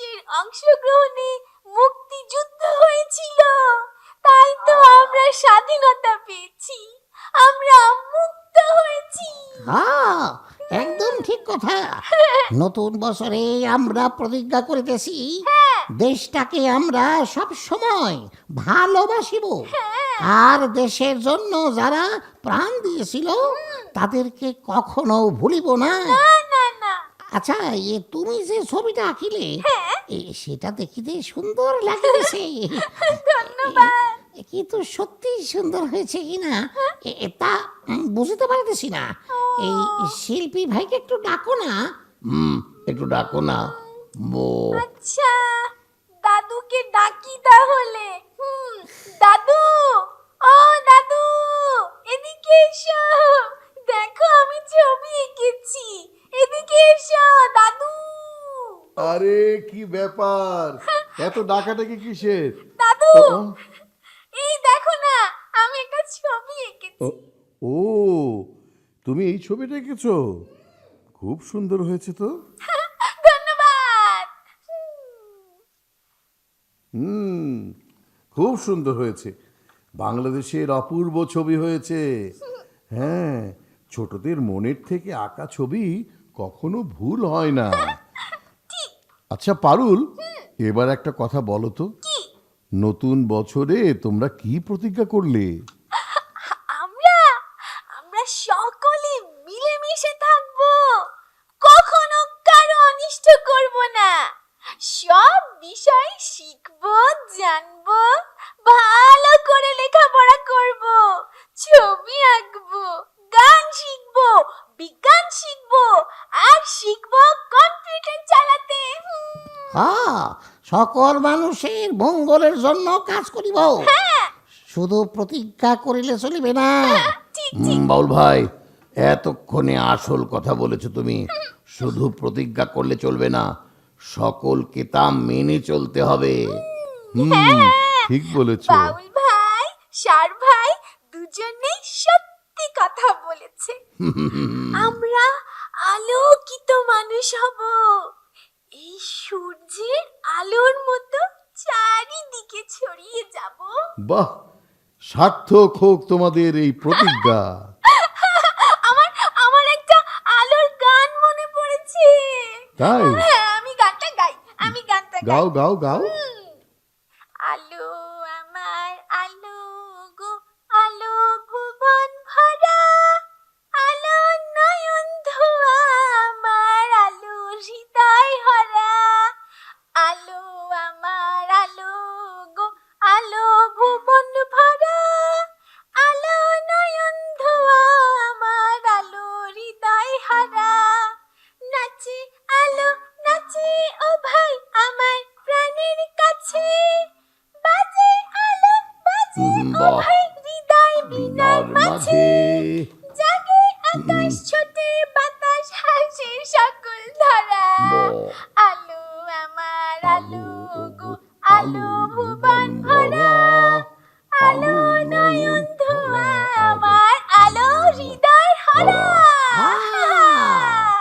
মানুষের অংশগ্রহণে মুক্তিযুদ্ধ হয়েছিল, তাই তো আমরা স্বাধীনতা পেয়েছি, আমরা মুক্ত হয়েছি। হ্যাঁ, একদম ঠিক কথা। নতুন বছরে আমরা প্রতিজ্ঞা করিতেছি দেশটাকে আমরা সব সময় ভালোবাসিব, আর দেশের জন্য যারা প্রাণ দিয়েছিল তাদেরকে কখনো ভুলিব না। না না, আচ্ছা, তুমি যে ছবিটা আঁকিলে সেটা দেখিতে সুন্দর লাগতেছে। ধন্যবাদ। কিন্তু সত্যি সুন্দর হয়েছে কিনা তা বুঝতে পারতেছি না। এই শিল্পী ভাইকে একটু ডাকো না। একটু ডাকো না। আচ্ছা, দাদুকে ডাকি তাহলে। দাদু, ও দাদু, এদিকে এসো, দেখো আমি ছবি এঁকেছি, এদিকে এসো দাদু। আরে কি ব্যাপার, এত ডাকাডাকি কিসের? দাদু, ও, এই দেখো না, আমি একটা ছবি এঁকেছি। ও, তুমি এই ছবিটা এঁকেছো? খুব সুন্দর হয়েছে তো। ধন্যবাদ। খুব সুন্দর হয়েছে, বাংলাদেশের অপূর্ব ছবি হয়েছে। হ্যাঁ, ছোটদের মনের থেকে আঁকা ছবি কখনো ভুল হয় না। আচ্ছা পারুল, এবার একটা কথা বলো তো, নতুন বছরে তোমরা কি প্রতিজ্ঞা করলে? আমরা আমরা সকলে মিলেমিশে থাকবো, কখনো কারো অনিষ্ট করব না, সব বিষয় শিখবো, জানবো, ভালো করে লেখাপড়া করব, ছবি আঁকবো, গান শিখবো, বিজ্ঞান শিখবো, আর শিখবো কম্পিউটার চালাতে। হ্যাঁ, সকল মানুষের মঙ্গলের জন্য কাজ করিব। শুধু প্রতিজ্ঞা করিলে চলিবে না। বাউল ভাই, এতক্ষণে আসল কথা বলেছো তুমি। শুধু প্রতিজ্ঞা করলে চলবে না, সকলকে তা মেনে চলতে হবে। ঠিক বলেছো। বাউল ভাই, সার ভাই দুজনেই সত্যি কথা বলেছে। আমরা আলোকিত মানুষ হব, এই সূর্যের আলোর মতো চারিদিকে ছড়িয়ে যাব। বাহ, সার্থক হোক তোমাদের এই প্রতিজ্ঞা। আমার আমার একটা আলোর গান মনে পড়েছে। তাই? হ্যাঁ, আমি গানটা গাই, আমি গানটা গাই। গাও গাও গাও। আলো আমার আলো গো, আলো ভুবন ভরা, আলো নয়ন ধোয়া আমার, আলো হৃদয় হরা। আলো আমার আলো গো, আলো ভুবন ভরা, আলো নয়ন ধোয়া আমার, আলো হৃদয় হরা। নাচে আলো নাচে ও ভাই আমার প্রাণের কাছে, বাজে আলো বাজে ও বাহ, ভাই হৃদয় বিনার মাঝে। জাগে আকাশ ছোটে বাতাস হাসে সকল ধরা। বাহ। আলো আমার আলো গো, আলো